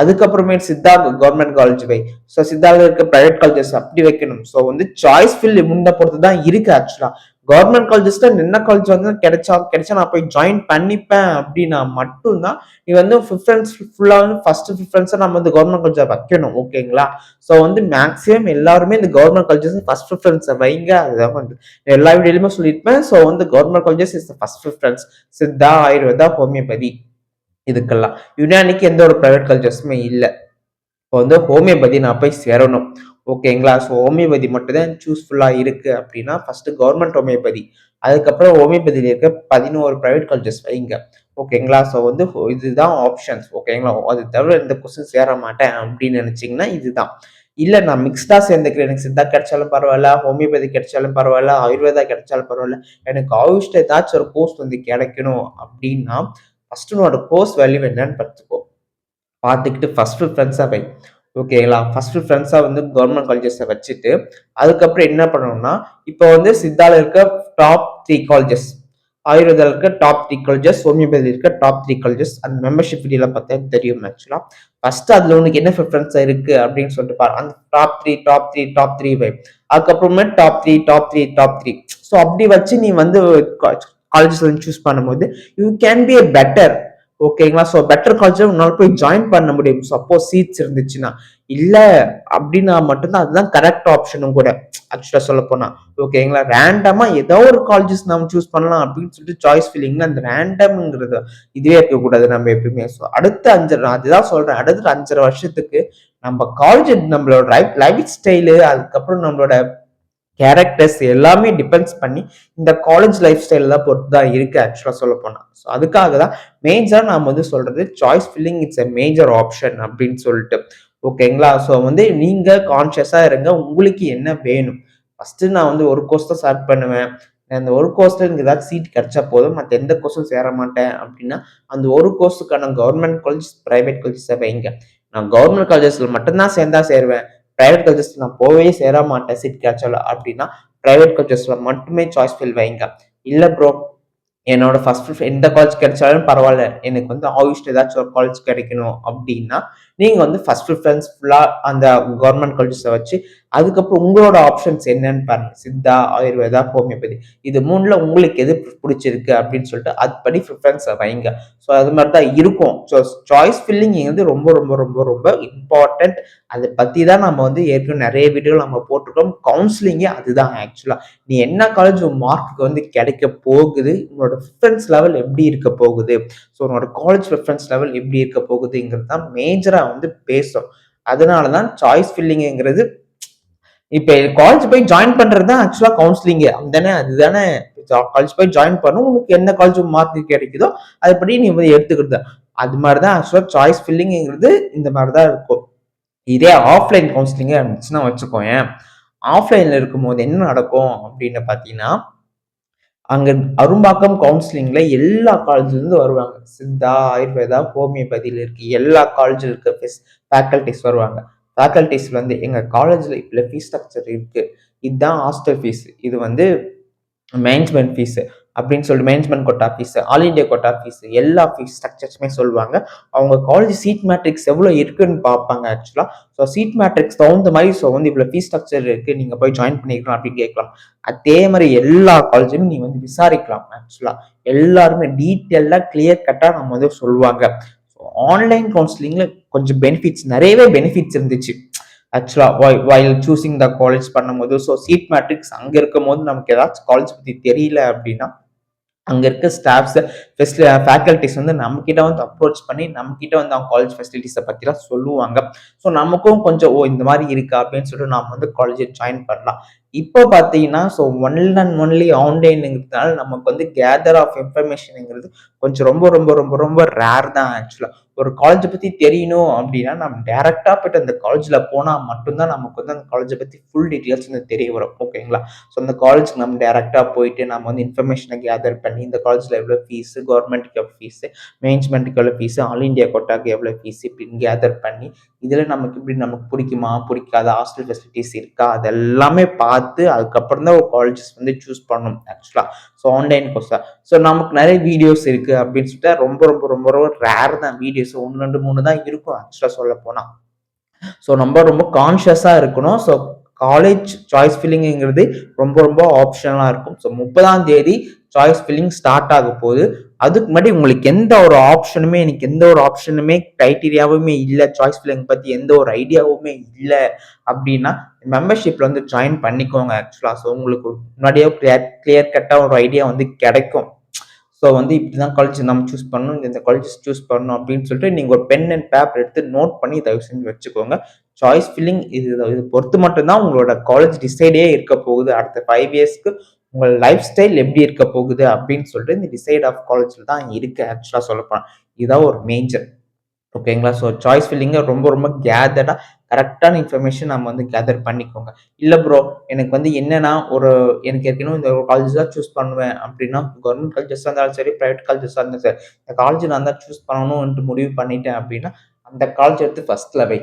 அதுக்கப்புறமே Siddha government college வை. So சித்தால இருக்க private colleges அப்படி வைக்கணும். ஸோ வந்து சாய்ஸ் ஃபில் முன்ன பொறுத்து தான் இருக்கு ஆக்சுவலா. கவர்மெண்ட் காலேஜஸ்ல என்ன காலேஜ் வந்து கிடைச்சா நான் போய் ஜாயின் பண்ணிப்பேன் அப்படின்னா மட்டும்தான் நீ வந்து ப்ரிஃபரன்ஸ் ஃபுல்லா வந்து ஃபர்ஸ்ட் ப்ரிஃபரன்ஸா நம்ம வந்து கவர்மெண்ட் காலேஜ் வைக்கணும். ஓகேங்களா? ஸோ வந்து மேக்ஸிமம் எல்லாருமே இந்த கவர்மெண்ட் காலேஜஸ் ஃபர்ஸ்ட் ப்ரிஃபரன்ஸை வைங்க. அதுதான் வந்து எல்லா வீடியோலுமே சொல்லியிருப்பேன். ஸோ வந்து government colleges is first preference. Siddha, Ayurveda, homeopathy இதுக்கெல்லாம். யுனானிக்கு எந்த ஒரு பிரைவேட் காலேஜஸுமே இல்லை. இப்போ வந்து ஹோமியோபதி நான் போய் சேரணும். ஓகேங்களா? ஸோ ஹோமியோபதி மட்டும் தான் சூஸ்ஃபுல்லா இருக்கு அப்படின்னா ஃபர்ஸ்ட் கவர்மெண்ட் ஹோமியோபதி, அதுக்கப்புறம் ஹோமியோபதியில இருக்க 11 பிரைவேட் காலேஜஸ் வைங்க. ஓகேங்களா? ஸோ வந்து இதுதான் ஆப்ஷன்ஸ். ஓகேங்களா? அது தவிர இந்த கொஸ்டின் சேர மாட்டேன் அப்படின்னு நினைச்சீங்கன்னா இதுதான். இல்ல நான் மிக்ஸ்டா சேர்ந்துக்கிறேன், எனக்கு சித்தா கிடைச்சாலும் பரவாயில்ல, ஹோமியோபதி கிடைச்சாலும் பரவாயில்ல, ஆயுர்வேதா கிடைச்சாலும் பரவாயில்ல, எனக்கு ஆயுஷ்ல ஏதாச்சும் ஒரு கோர்ஸ் வந்து கிடைக்கணும் அப்படின்னா ஃபர்ஸ்ட் உன்னோட கோர்ஸ் வேல்யூ என்னன்னு பார்த்துக்கோ. பார்த்துக்கிட்டு ஃபர்ஸ்ட் ப்ரிஃபரன்ஸா வை. ஓகேங்களா? ஃபர்ஸ்ட் ப்ரிஃபரன்ஸா வந்து கவர்மெண்ட் காலேஜஸை வச்சுட்டு அதுக்கப்புறம் என்ன பண்ணணும்னா, இப்போ வந்து சித்தால இருக்க டாப் 3 காலேஜஸ், ஆயுர்வேதால இருக்க டாப் 3 காலேஜஸ், ஹோமியோபதியில் இருக்க டாப் 3 காலேஜஸ், அந்த மெம்பர்ஷிப் வீடியோல பார்த்தா தெரியும் ஆக்சுவலா. ஃபர்ஸ்ட் அதுல உனக்கு என்ன ப்ரிஃபரன்ஸா இருக்கு அப்படின்னு சொல்லிட்டு பாரு. அந்த டாப் த்ரீ வை. அதுக்கப்புறமே டாப் த்ரீ. ஸோ அப்படி வச்சு நீ வந்து காலேஜஸ் சூஸ் பண்ணும்போது you can be a better. ஓகேங்களா? ஸோ பெட்டர் காலேஜ் உன்னால போய் ஜாயின் பண்ண முடியும் சப்போஸ் சீட்ஸ் இருந்துச்சுன்னா. இல்ல அப்படின்னா மட்டும்தான் அதுதான் கரெக்ட் ஆப்ஷனும் கூட ஆக்சுவலா சொல்ல போனா. ஓகேங்களா? ரேண்டமா ஏதோ ஒரு காலேஜஸ் நம்ம சூஸ் பண்ணலாம் அப்படின்னு சொல்லிட்டு சாய்ஸ் ஃபீலிங்ல அந்த ரேண்டம்ங்கிறது இதுவே இருக்கக்கூடாது நம்ம எப்பயுமே. ஸோ அடுத்த 5 அதுதான் சொல்றேன், அடுத்த 5.5 வருஷத்துக்கு நம்ம காலேஜ் நம்மளோட லைஃப் ஸ்டைலு, அதுக்கப்புறம் நம்மளோட கேரக்டர்ஸ் எல்லாமே டிபெண்ட்ஸ் பண்ணி இந்த காலேஜ் லைஃப் ஸ்டைல் தான் பொறுத்து தான் இருக்கு ஆக்சுவலா சொல்ல போனா. ஸோ அதுக்காக தான் மேஜரா நான் வந்து சொல்றது choice filling it's a major option அப்படின்னு சொல்லிட்டு. ஓகேங்களா? ஸோ வந்து நீங்க கான்சியஸா இருங்க, உங்களுக்கு என்ன வேணும். ஃபர்ஸ்ட் நான் வந்து ஒரு கோர்ஸ் தான் ஸ்டார்ட் பண்ணுவேன், அந்த ஒரு கோர்ஸ்ல எனக்கு ஏதாச்சும் சீட் கிடைச்சா போதும், மற்ற எந்த கோர்ஸும் சேர மாட்டேன் அப்படின்னா அந்த ஒரு கோர்ஸுக்கான கவர்மெண்ட் காலேஜ், பிரைவேட் காலேஜஸ் வைங்க. நான் கவர்மெண்ட் காலேஜஸ்ல மட்டும்தான் சேர்ந்தா சேருவேன், பிரைவேட் காலேஜஸ் நான் போவே சேர மாட்டேன் சீட் கிடைச்சாலும் அப்படின்னா பிரைவேட் காலேஜஸ்ல மட்டுமே சாய்ஸ் ஃபில் வைங்க. இல்ல ப்ரோ என்னோட ஃபர்ஸ்ட் எந்த காலேஜ் கிடைச்சாலும் பரவாயில்ல, எனக்கு வந்து ஆயுஷ்ல ஏதாச்சும் ஒரு காலேஜ் கிடைக்கணும் அப்படின்னா நீங்க வந்து ஃபர்ஸ்ட் ப்ரிஃபரன்ஸ் ஃபுல்லா அந்த கவர்மெண்ட் காலேஜஸை வச்சு அதுக்கப்புறம் உங்களோட ஆப்ஷன்ஸ் என்னன்னு பாருங்க. சித்தா, ஆயுர்வேதா, ஹோமியோபதி இது 3ல உங்களுக்கு எது பிடிச்சிருக்கு அப்படின்னு சொல்லிட்டு அதுபடி ப்ரிஃபரன்ஸ் வைங்க. ஸோ அது மாதிரி தான் இருக்கும். ஸோ சாய்ஸ் ஃபில்லிங் வந்து ரொம்ப ரொம்ப ரொம்ப ரொம்ப இம்பார்ட்டன்ட். அதை பத்தி தான் நம்ம வந்து ஏற்கனவே நிறைய வீடியோ நம்ம போட்டிருக்கோம். கவுன்சிலிங்கே அதுதான் ஆக்சுவலா. நீ என்ன காலேஜ் மார்க்கு வந்து கிடைக்க போகுது, உங்களோட ப்ரிஃபரன்ஸ் லெவல் எப்படி இருக்க போகுது, ஸோ உன்னோட காலேஜ் ப்ரிஃபரன்ஸ் லெவல் எப்படி இருக்க போகுதுங்கிறது தான் மேஜரா வந்து பேசும். அதனாலதான் சாய்ஸ் ஃபில்லிங்கிறது இப்ப காலேஜ் போய் ஜாயின் பண்றது தான் ஆக்சுவலா கவுன்சிலிங் தானே. அதுதானே காலேஜ் போய் ஜாயின் பண்ணும், உனக்கு என்ன காலேஜ் மார்க் கிடைக்குதோ அதுபடி நீ வந்து எடுத்துக்கிறது. அது மாதிரிதான் ஆக்சுவலா சாய்ஸ் ஃபில்லிங்கிறது இந்த மாதிரிதான் இருக்கும். இதே ஆஃப்லைன் கவுன்சிலிங் இருந்துச்சுன்னா வச்சுக்கோங்க, ஆஃப்லைன்ல இருக்கும்போது என்ன நடக்கும் அப்படின்னு பாத்தீங்கன்னா, அங்க அரும்பாக்கம் கவுன்சிலிங்ல எல்லா காலேஜ்ல இருந்து வருவாங்க. சித்தா, ஆயுர்வேதா, ஹோமியோபதியில இருக்கு எல்லா காலேஜ்ல இருக்க ஃபேக்கல்டிஸ் வருவாங்க. ஃபேக்கல்டிஸ்ல வந்து எங்க காலேஜ்ல இவ்வளவு ஃபீஸ் ஸ்ட்ரக்சர் இருக்கு, இதுதான் ஹாஸ்டல் ஃபீஸ், இது வந்து மேனேஜ்மெண்ட் ஃபீஸ் அப்படின்னு சொல்லிட்டு management quota fees, all India quota fees, எல்லா ஃபீஸ் ஸ்ட்ரக்சர்ஸுமே சொல்லுவாங்க. அவங்க காலேஜ் சீட் மேட்ரிக்ஸ் எவ்வளவு இருக்குன்னு பார்ப்பாங்க ஆக்சுவலா. ஸோ சீட் மேட்ரிக்ஸ் தகுந்த மாதிரி ஸோ வந்து இவ்வளவு ஃபீஸ் ஸ்ட்ரக்சர் இருக்கு, நீங்க போய் ஜாயின் பண்ணிக்கலாம் அப்படின்னு கேட்கலாம். அதே மாதிரி எல்லா காலேஜுமே நீ வந்து விசாரிக்கலாம் ஆக்சுவலா. எல்லாருமே டீட்டெயிலா கிளியர் கட்டா நம்ம வந்து சொல்லுவாங்க. ஆன்லைன் கவுன்சிலிங்ல கொஞ்சம் பெனிஃபிட்ஸ், நிறையவே பெனிஃபிட்ஸ் இருந்துச்சு ஆக்சுவலா வைல் சூசிங் த காலேஜ் பண்ணும்போது. ஸோ சீட் மேட்ரிக்ஸ் அங்க இருக்கும் போது நமக்கு ஏதாச்சும் காலேஜ் பத்தி தெரியல அப்படின்னா அங்க இருக்க ஸ்டாஃப்ஸ், ஃபேக்கல்டிஸ் வந்து நம்ம கிட்ட வந்து அப்ரோச் பண்ணி நம்ம கிட்ட வந்து அவங்க காலேஜ் ஃபெசிலிட்டிஸை பத்திலாம் சொல்லுவாங்க. ஸோ நமக்கும் கொஞ்சம் இந்த மாதிரி இருக்கா அப்படின்னு சொல்லிட்டு நாம வந்து காலேஜ் ஜாயின் பண்ணலாம். இப்போ பாத்தீங்கன்னா ஸோ ஒன்லி ஆன்லைனுங்கிறதுனால நமக்கு வந்து கேதர் ஆஃப் இன்ஃபர்மேஷனுங்கிறது கொஞ்சம் ரொம்ப ரொம்ப ரொம்ப ரொம்ப ரேர் தான் ஆக்சுவலா. ஒரு காலேஜை பத்தி தெரியணும் அப்படின்னா நம்ம டைரக்டா போயிட்டு அந்த காலேஜ்ல போனா மட்டும்தான் நமக்கு வந்து அந்த காலேஜை பத்தி ஃபுல் டீட்டெயில்ஸ் வந்து தெரிய வரும். ஓகேங்களா? ஸோ அந்த காலேஜ்க்கு நம்ம டைரக்டா போயிட்டு நம்ம வந்து இன்ஃபர்மேஷனை கேதர் பண்ணி இந்த காலேஜ்ல எவ்வளவு ஃபீஸ், கவர்மெண்ட்டுக்கு எவ்வளவு ஃபீஸ், மேனேஜ்மெண்ட்டுக்கு எவ்வளவு ஃபீஸ், ஆல் இண்டியா கோட்டாக்கு எவ்வளவு ஃபீஸ் இப்படின்னு கேதர் பண்ணி இதுல நமக்கு இப்படி நமக்கு பிடிக்குமா பிடிக்காத ஹாஸ்டல் ஃபெசிலிட்டிஸ் இருக்கா அதெல்லாமே பார்த்து பார்த்து அதுக்கப்புறம் தான் ஒரு காலேஜஸ் வந்து சூஸ் பண்ணணும் ஆக்சுவலாக. ஸோ ஆன்லைன் கோர்ஸாக ஸோ நமக்கு நிறைய வீடியோஸ் இருக்குது அப்படின்னு சொல்லிட்டு ரொம்ப ரொம்ப ரொம்ப ரொம்ப ரேர் தான் வீடியோஸ் 1 2 3 தான் இருக்கும் ஆக்சுவலாக சொல்ல போனால். ஸோ நம்ம ரொம்ப கான்ஷியஸாக இருக்கணும். ஸோ காலேஜ் சாய்ஸ் ஃபில்லிங்கிறது ரொம்ப ரொம்ப ஆப்ஷனலாக இருக்கும். ஸோ 30ஆம் தேதி சாய்ஸ் ஃபில்லிங் ஸ்டார்ட் ஆக போகுது. அதுக்கு முன்னாடி உங்களுக்கு எந்த ஒரு ஆப்ஷனுமே எனக்கு எந்த ஒரு ஆப்ஷனுமே க்ரைட்டீரியாவுமே இல்லை, சாய்ஸ் ஃபில்லிங் பற்றி எந்த ஒரு ஐடியாவுமே இல்லை அப்படின்னா மெம்பர்ஷிப்பில் வந்து ஜாயின் பண்ணிக்கோங்க ஆக்சுவலாக. ஸோ உங்களுக்கு முன்னாடியே கிளியர் கட்டாக ஒரு ஐடியா வந்து கிடைக்கும். ஸோ வந்து இப்படி தான் காலேஜ் நம்ம சூஸ் பண்ணணும், இந்த காலேஜஸ் சூஸ் பண்ணணும் அப்படின்னு சொல்லிட்டு நீங்கள் ஒரு பென் அண்ட் பேப்பர் எடுத்து நோட் பண்ணி தயவு செஞ்சு வச்சுக்கோங்க. சாய்ஸ் ஃபில்லிங் இது பொறுத்து மட்டும்தான் உங்களோட காலேஜ் டிசைடே இருக்க போகுது. அடுத்த 5 இயர்ஸ்க்கு உங்கள் லைஃப் ஸ்டைல் எப்படி இருக்க போகுது அப்படின்னு சொல்லிட்டு இந்த டிசைட் ஆஃப் காலேஜில் தான் இருக்கு ஆக்சுவலாக சொல்லப்போனால். இதுதான் ஒரு மேஜர். ஓகேங்களா? ஸோ சாய்ஸ் ஃபில்லிங்கை ரொம்ப ரொம்ப கேதர்டாக கரெக்டான இன்ஃபர்மேஷன் நம்ம வந்து கேதர் பண்ணிக்கோங்க. இல்லை ப்ரோ எனக்கு வந்து என்னன்னா எனக்கு ஏற்கனவே இந்த ஒரு காலேஜ் தான் சூஸ் பண்ணுவேன் அப்படின்னா, கவர்மெண்ட் காலேஜஸாக இருந்தாலும் சரி, ப்ரைவேட் காலேஜஸாக இருந்தாலும் சரி, இந்த காலேஜ் நான் தான் சூஸ் பண்ணணும்ன்ட்டு முடிவு பண்ணிட்டேன் அப்படின்னா அந்த காலேஜ் எடுத்து ஃபர்ஸ்ட்ல வை.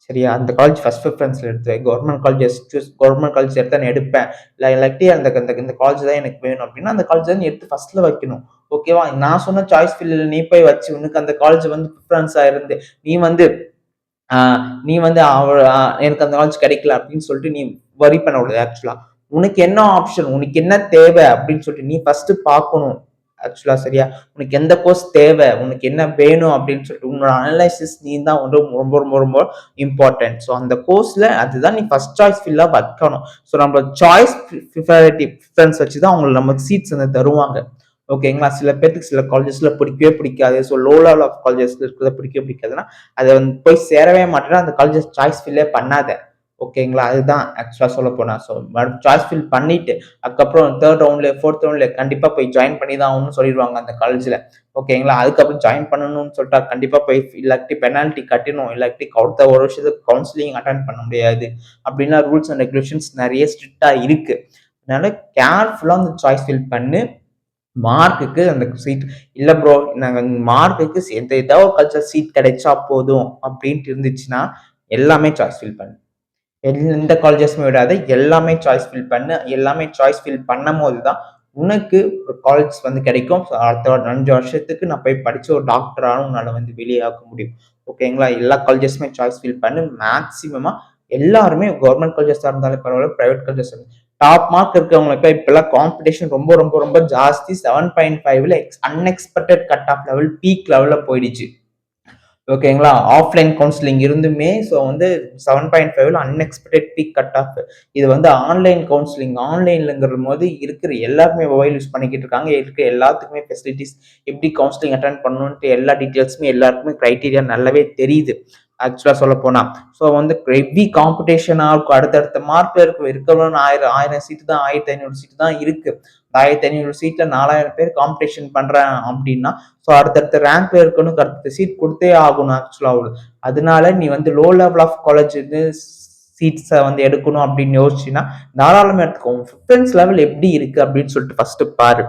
சரியா? அந்த காலேஜ் ஃபர்ஸ்ட் ப்ரிஃபரன்ஸ்ல எடுத்து வை. கவர்மெண்ட் காலேஜ் எடுத்து நான் எடுப்பேன். இல்லாட்டி அந்த இந்த காலேஜ் தான் எனக்கு வேணும் அப்படின்னா அந்த காலேஜ் தான் எடுத்து ஃபர்ஸ்ட்ல வைக்கணும். ஓகேவா? நான் சொன்ன சாய்ஸ் ஃபில்லில் நீ போய் வச்சு உனக்கு அந்த காலேஜ் வந்து ப்ரிஃபரன்ஸா இருந்து நீ வந்து நீ வந்து எனக்கு அந்த காலேஜ் கிடைக்கல அப்படின்னு சொல்லிட்டு நீ வரி பண்ண கூடாது ஆக்சுவலா. உனக்கு என்ன ஆப்ஷன், உனக்கு என்ன தேவை அப்படின்னு சொல்லிட்டு நீ ஃபர்ஸ்ட் பார்க்கணும் ஆக்சுவலா. சரியா? உனக்கு எந்த கோர்ஸ் தேவை, உனக்கு என்ன வேணும் அப்படின்னு சொல்லிட்டு உன்னோட அனலைசிஸ் நீ தான் வந்து ரொம்ப ரொம்ப ரொம்ப இம்பார்ட்டன்ட். ஸோ அந்த கோர்ஸ்ல அதுதான் நீ ஃபர்ஸ்ட் சாய்ஸ் ஃபில்லா வைக்கணும். ஸோ நம்ம சாய்ஸ் ப்ரிஃபரன்ஸ் வச்சு தான் அவங்களுக்கு நமக்கு சீட்ஸ் வந்து தருவாங்க. ஓகேங்களா? சில பேருக்கு சில காலேஜஸ்ல பிடிக்கவே பிடிக்காது. ஸோ லோ லெவல் ஆஃப் காலேஜஸ்ல இருக்கிறத பிடிக்கவே பிடிக்காதுன்னா அதை வந்து போய் சேரவே மாட்டேன்னா அந்த காலேஜஸ் சாய்ஸ் ஃபில்லே பண்ணாத. ஓகேங்களா? அதுதான் ஆக்சுவலா சொல்ல போனா. ஸோ சாய்ஸ் ஃபில் பண்ணிட்டு அதுக்கப்புறம் 3rd ரவுண்ட்ல 4th ரவுண்ட்ல கண்டிப்பா போய் ஜாயின் பண்ணி தான் ஆகணும்னு சொல்லிடுவாங்க அந்த காலேஜ்ல. ஓகேங்களா? அதுக்கப்புறம் ஜாயின் பண்ணணும்னு சொல்லிட்டா கண்டிப்பா போய் இல்லாட்டி பெனால்ட்டி கட்டணும், இல்லாட்டி அடுத்த ஒரு வருஷத்துக்கு கவுன்சிலிங் அட்டென்ட் பண்ண முடியாது அப்படின்னா ரூல்ஸ் அண்ட் ரெகுலேஷன்ஸ் நிறைய ஸ்ட்ரிக்டா இருக்கு. அதனால கேர்ஃபுல்லா அந்த சாய்ஸ் ஃபில் பண்ணு. மார்க்குக்கு அந்த சீட் இல்ல ப்ரோ நாங்கள் மார்க்குக்கு ஏதாவது ஒரு கல்ச்சர் சீட் கிடைச்சா போதும் அப்படின்ட்டு இருந்துச்சுன்னா எல்லாமே சாய்ஸ் ஃபில் பண்ணு. எந்த காலேஜஸுமே விடாத, எல்லாமே சாய்ஸ் ஃபில் பண்ணு. எல்லாமே சாய்ஸ் ஃபில் பண்ணும் போது தான் உனக்கு ஒரு காலேஜ் வந்து கிடைக்கும். அடுத்த 5 வருஷத்துக்கு நான் போய் படிச்சு ஒரு டாக்டரான உன்னால வந்து வெளியாக முடியும். ஓகேங்களா? எல்லா காலேஜஸுமே சாய்ஸ் ஃபில் பண்ணு. மேக்சிமமா எல்லாருமே கவர்மெண்ட் காலேஜஸா இருந்தாலும் பரவாயில்ல, பிரைவேட் காலேஜஸ் டாப் மார்க் இருக்கவங்களுக்கு இப்பெல்லாம் காம்படிஷன் ரொம்ப ரொம்ப ரொம்ப ஜாஸ்தி. 7.5ல unexpected cut off level peak லெவல்ல போயிடுச்சு. ஓகேங்களா? ஆஃப்லைன் கவுன்சிலிங் இருந்துமே ஸோ வந்து 7.5ல அன்எக்ஸ்பெக்டட் பீக் கட் ஆஃப். இது வந்து ஆன்லைன் கவுன்சிலிங். ஆன்லைன்லங்கிற போது இருக்கிற எல்லாருமே மொபைல் யூஸ் பண்ணிக்கிட்டு இருக்காங்க. இருக்கிற எல்லாத்துக்குமே ஃபெசிலிட்டிஸ் எப்படி கவுன்சிலிங் அட்டென்ட் பண்ணணுன்ட்டு எல்லா டீட்டெயில்ஸுமே எல்லாருக்குமே க்ரைட்டீரியா நல்லாவே தெரியுது ஆக்சுவலா சொல்ல போனா. ஸோ வந்து ஹெவி காம்படிஷனா இருக்கும். அடுத்தடுத்த மார்க்ல இருக்கவங்க 1000 சீட்டு தான், 1500 சீட்டு தான் இருக்கு. 1500 சீட்ல 4000 பேர் காம்படிஷன் பண்றேன் அப்படின்னா ஸோ அடுத்தடுத்த ரேங்க்ல இருக்கணும், அடுத்த சீட் கொடுத்தே ஆகணும் ஆக்சுவலா. அதனால நீ வந்து லோ லெவல் ஆஃப் காலேஜ் சீட்ஸை வந்து எடுக்கணும் அப்படின்னு யோசிச்சுன்னா தாராளமாக எடுத்துக்கோங்க. ப்ரிஃபரன்ஸ் லெவல் எப்படி இருக்கு அப்படின்னு சொல்லிட்டு ஃபர்ஸ்ட் பாரு.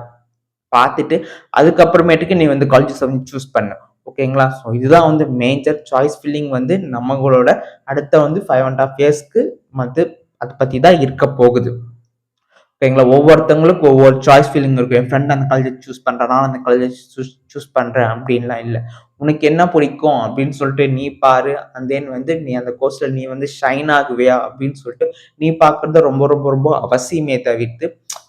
பார்த்துட்டு அதுக்கப்புறமேட்டுக்கு நீ வந்து காலேஜஸ் வந்து சூஸ் பண்ணு. ஓகேங்களா? ஸோ இதுதான் வந்து மேஜர் சாய்ஸ் ஃபில்லிங் வந்து நம்மளோட அடுத்த வந்து 5.5 இயர்ஸ்க்கு வந்து அதை பத்தி தான் இருக்க போகுது. ஓகேங்களா? ஒவ்வொருத்தவங்களுக்கும் ஒவ்வொரு சாய்ஸ் ஃபீலிங் இருக்கும். என் ஃப்ரெண்ட் அந்த காலேஜ் சூஸ் பண்றேன், நான் அந்த காலேஜ் சூஸ் பண்றேன் அப்படின்லாம் இல்லை. உனக்கு என்ன பிடிக்கும் அப்படின்னு சொல்லிட்டு நீ பாரு. அண்ட் தென் வந்து நீ அந்த கோர்ஸ்ல நீ வந்து ஷைன் ஆகுவியா அப்படின்னு சொல்லிட்டு நீ பார்க்கறது ரொம்ப ரொம்ப ரொம்ப அவசியமே தவிர்த்து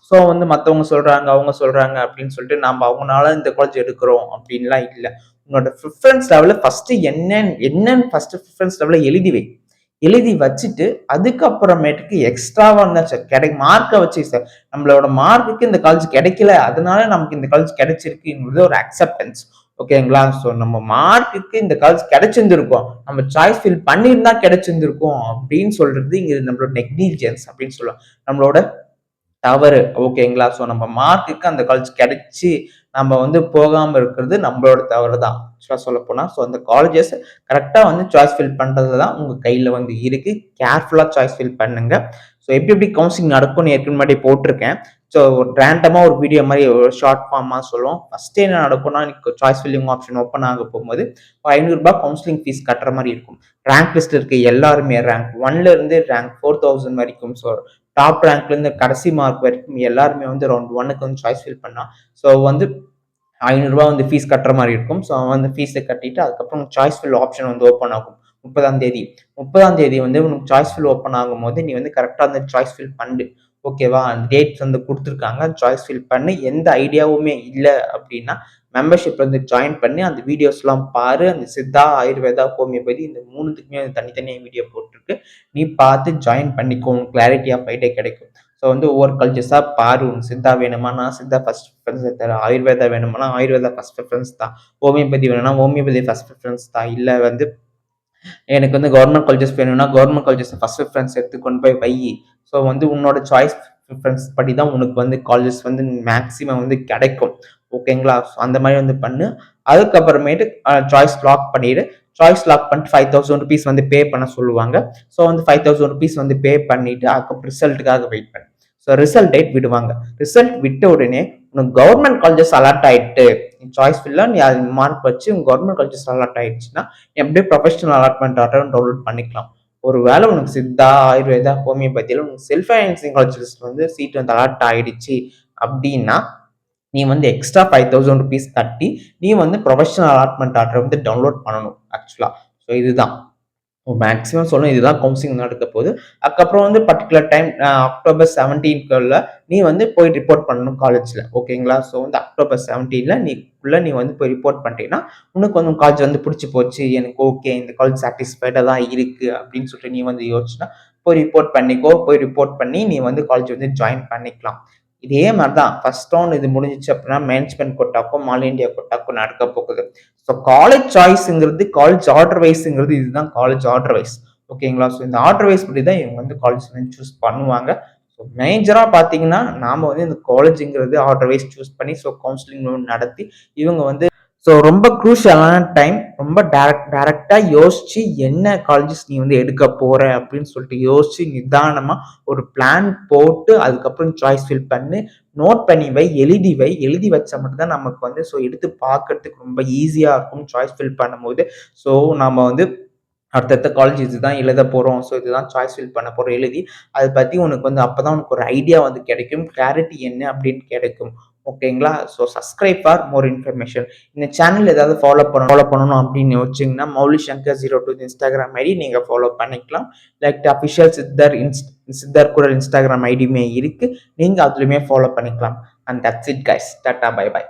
ஸோ வந்து மற்றவங்க சொல்றாங்க அவங்க சொல்றாங்க அப்படின்னு சொல்லிட்டு நம்ம அவங்களால இந்த காலேஜ் எடுக்கிறோம் அப்படின்லாம் இல்லை. உன்னோட ப்ரிஃபரன்ஸ் லெவலில் ஃபர்ஸ்ட் என்னன்னு ஃபர்ஸ்ட் ப்ரிஃபரன்ஸ் லெவலில் எழுதி வை. எழுதி வச்சுட்டு அதுக்கப்புறமேட்டுக்கு எக்ஸ்ட்ராவா இருந்தா மார்க்கை வச்சு சார் நம்மளோட மார்க்குக்கு இந்த காலேஜ் கிடைக்கல அதனால நமக்கு இந்த காலேஜ் கிடைச்சிருக்குங்கிறது ஒரு அக்செப்டன்ஸ். ஓகேங்களா? ஸோ நம்ம மார்க்குக்கு இந்த காலேஜ் கிடைச்சிருந்திருக்கோம், நம்ம சாய்ஸ் ஃபில் பண்ணியிருந்தா கிடைச்சிருந்திருக்கோம் அப்படின்னு சொல்றது இங்க நம்மளோட நெக்லிஜென்ஸ் அப்படின்னு சொல்லுவோம், நம்மளோட தவறு. ஓகேங்களா? ஸோ நம்ம மார்க்குக்கு அந்த காலேஜ் கிடைச்சி நம்ம வந்து போகாம இருக்கிறது நம்மளோட தவறு தான் ஆக்சுவலா சொல்ல போனா. ஸோ அந்த காலேஜஸ் கரெக்டா வந்து சாய்ஸ் ஃபில் பண்றது தான் உங்க கையில வந்து இருக்கு. கேர்ஃபுல்லா சாய்ஸ் ஃபில் பண்ணுங்க. ஸோ எப்படி கவுன்சிலிங் நடக்கும்னு ஏற்கனவே முன்னாடி போட்டிருக்கேன். ஸோ ரேண்டமா ஒரு வீடியோ மாதிரி ஒரு ஷார்ட் ஃபார்மா சொல்லுவோம். ஃபர்ஸ்ட் என்ன நடக்கும்னா சாய்ஸ் ஃபில்லிங் ஆப்ஷன் ஓப்பன் ஆக போகும்போது ₹500 கவுன்சிலிங் ஃபீஸ் கட்டுற மாதிரி இருக்கும். ரேங்க் லிஸ்ட் இருக்கு எல்லாருமே ரேங்க் 1ல இருந்து ரேங்க் 4000 வரைக்கும். ஸோ டாப் ரேங்க்லேருந்து கடைசி மார்க் வரைக்கும் எல்லாருமே வந்து ரவுண்ட் 1க்கு வந்து சாய்ஸ் ஃபில் பண்ணா. ஸோ வந்து ரூ. 500 வந்து ஃபீஸ் கட்டுற மாதிரி இருக்கும். ஸோ வந்து ஃபீஸை கட்டிட்டு அதுக்கப்புறம் சாய்ஸ் ஃபில் ஆப்ஷன் வந்து ஓப்பன் ஆகும் 30ஆம் தேதி. 30ஆம் தேதி வந்து உனக்கு சாய்ஸ் ஃபில் ஓப்பன் ஆகும்போது நீ வந்து கரெக்டாக அந்த சாய்ஸ் ஃபில் பண்ணு. ஓகேவா? அந்த டேட்ஸ் வந்து கொடுத்துருக்காங்க. சாய்ஸ் ஃபில் பண்ணி எந்த ஐடியாவுமே இல்லை அப்படின்னா மெம்பர்ஷிப் வந்து ஜாயின் பண்ணி அந்த வீடியோஸ்லாம் பாரு. அந்த சித்தா, ஆயுர்வேதா, ஹோமியோபதி இந்த 3த்துக்குமே வந்து தனித்தனியாக வீடியோ போட்டிருக்கு. நீ பார்த்து ஜாயின் பண்ணிக்கோ. கிளாரிட்டி ஆஃப் ஐடியா கிடைக்கும். ஸோ வந்து ஒவ்வொரு கல்ச்சர்ஸாக பாரு. உனக்கு சித்தா வேணுமானா சித்தா ஃபர்ஸ்ட் ப்ரிஃபரன்ஸ் தர, ஆயுர்வேதா வேணுமானா ஆயுர்வேதா ஃபர்ஸ்ட் ப்ரிஃபரன்ஸ் தான், ஹோமியோபதி வேணும்னா ஹோமியோபதி ஃபர்ஸ்ட் ப்ரிஃபரன்ஸ் தான், இல்லை வந்து எனக்கு வந்து கவர்மெண்ட் காலேஜஸ் வேணும்னா கவர்மெண்ட் காலேஜஸ் ஃபர்ஸ்ட் ப்ரிஃபரன்ஸ் எடுத்து கொண்டு போய் வை. ஸோ வந்து உன்னோட சாய்ஸ் ப்ரிஃபரன்ஸ் படி தான் உனக்கு வந்து காலேஜஸ் வந்து மேக்ஸிமம் வந்து கிடைக்கும். ஓகேங்களா? ஸோ அந்த மாதிரி வந்து பண்ணு. அதுக்கப்புறமேட்டு சாய்ஸ் லாக் பண்ணிடு. சாய்ஸ் லாக் பண்ணிட்டு ₹5000 வந்து பே பண்ண சொல்லுவாங்க. ஸோ வந்து ₹5000 வந்து பே பண்ணிட்டு அதுக்கப்புறம் ரிசல்ட்டுக்காக வெயிட் பண்ணு. ஸோ ரிசல்ட் டேட் விடுவாங்க. ரிசல்ட் விட்ட உடனே உனக்கு கவர்மெண்ட் காலேஜஸ் அலாட் ஆயிட்டு சாய்ஸ் ஃபில்ல நீ அது மார்க் வச்சு உங்க கவர்மெண்ட் காலேஜஸ் அலாட் ஆயிடுச்சுன்னா எப்படியே ப்ரொஃபஷனல் அலாட்மெண்ட் ஆர்டர் டவுன்லோட் பண்ணிக்கலாம். ஒரு வேளை உனக்கு சித்தா, ஆயுர்வேதா, ஹோமியோபதியில் உனக்கு செல்ஃப் ஃபைனான்சிங் காலேஜஸ் வந்து சீட் வந்து அலாட் ஆயிடுச்சு அப்படின்னா நீ வந்து எக்ஸ்ட்ரா ₹5000 கட்டி நீ வந்து ப்ரொஃபஷனல் அலாட்மெண்ட் ஆர்டர் வந்து டவுன்லோட் பண்ணணும் ஆக்சுவலா. ஸோ இதுதான் மேக்ஸிமம் சொல்லணும். இதுதான் கவுன்சிலிங் நடக்க போகுது. அதுக்கப்புறம் வந்து பர்டிகுலர் டைம் அக்டோபர் 17 நீ வந்து போய் ரிப்போர்ட் பண்ணணும் காலேஜ்ல. ஓகேங்களா? ஸோ வந்து அக்டோபர் 17 நீ வந்து போய் ரிப்போர்ட் பண்ணிட்டீங்கன்னா உனக்கு வந்து காலேஜ் வந்து பிடிச்சி போச்சு, எனக்கு ஓகே இந்த காலேஜ் சாட்டிஸ்ஃபைடாக தான் இருக்கு அப்படின்னு சொல்லிட்டு நீ வந்து யோசிச்சுன்னா போய் ரிப்போர்ட் பண்ணிக்கோ. போய் ரிப்போர்ட் பண்ணி நீ வந்து காலேஜ் வந்து ஜாயின் பண்ணிக்கலாம். இதே மாதிரி தான் ஃபர்ஸ்ட் ரவுண்ட் இது முடிஞ்சிச்சு அப்படின்னா மேனேஜ்மெண்ட் கோட்டாக்கும் ஆல் இண்டியா கோட்டாக்கும் நடக்க போகுது. ஸோ காலேஜ் சாய்ஸுங்கிறது, காலேஜ் ஆர்டர் வைஸுங்கிறது இதுதான் காலேஜ் ஆர்டர் வைஸ். ஓகேங்களா? ஸோ இந்த ஆர்டர் வைஸ் படி தான் இவங்க வந்து காலேஜ் வந்து சூஸ் பண்ணுவாங்க. ஸோ மேஜராக பார்த்தீங்கன்னா நாம வந்து இந்த காலேஜுங்கிறது ஆர்டர் வைஸ் சூஸ் பண்ணி ஸோ கவுன்சிலிங் நடத்தி இவங்க வந்து ஸோ ரொம்ப குரூஷியலான டைம். ரொம்ப டைரக்டா யோசிச்சு என்ன காலேஜஸ் நீ வந்து எடுக்க போற அப்படின்னு சொல்லிட்டு யோசிச்சு நிதானமா ஒரு பிளான் போட்டு அதுக்கப்புறம் சாய்ஸ் ஃபில் பண்ணி நோட் பண்ணி வை, எழுதி வை. எழுதி வச்சா மட்டும்தான் நமக்கு வந்து ஸோ எடுத்து பார்க்கறதுக்கு ரொம்ப ஈஸியா இருக்கும் சாய்ஸ் ஃபில் பண்ணும்போது. ஸோ நம்ம வந்து அடுத்தடுத்த காலேஜ் இதுதான் எழுத போறோம். ஸோ இதுதான் சாய்ஸ் ஃபில் பண்ண போறோம் எழுதி அதை பத்தி உனக்கு வந்து அப்பதான் உனக்கு ஒரு ஐடியா வந்து கிடைக்கும். கிளாரிட்டி என்ன அப்படின்னு கிடைக்கும். ஓகேங்களா? So subscribe for more information. இந்த சேனல் ஏதாவது ஃபாலோ பண்ணணும் அப்படின்னு யோசிச்சிங்கன்னா மௌலி சங்கர் 02 இன்ஸ்டாகிராம் ஐடி நீங்க ஃபாலோ பண்ணிக்கலாம். லைக் அஃபிஷியல் சித்தர் கூட இன்ஸ்டாகிராம் ஐடியுமே இருக்கு. நீங்க அதுலயுமே ஃபாலோ பண்ணிக்கலாம். And that's it guys. Tata bye by.